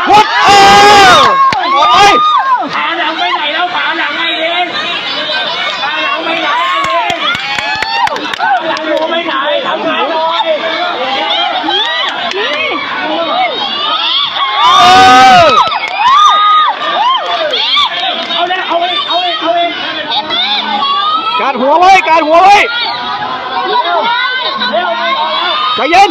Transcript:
พุทธออกไปขาหลังไปไหนแล้วขาหลังไอ้เองขาหลังไปไหนไอ้เองขาหลังอยู่ไปไหนทำไงหน่อยเอาเลยเอาเลยการหัวไว้ใจเย็น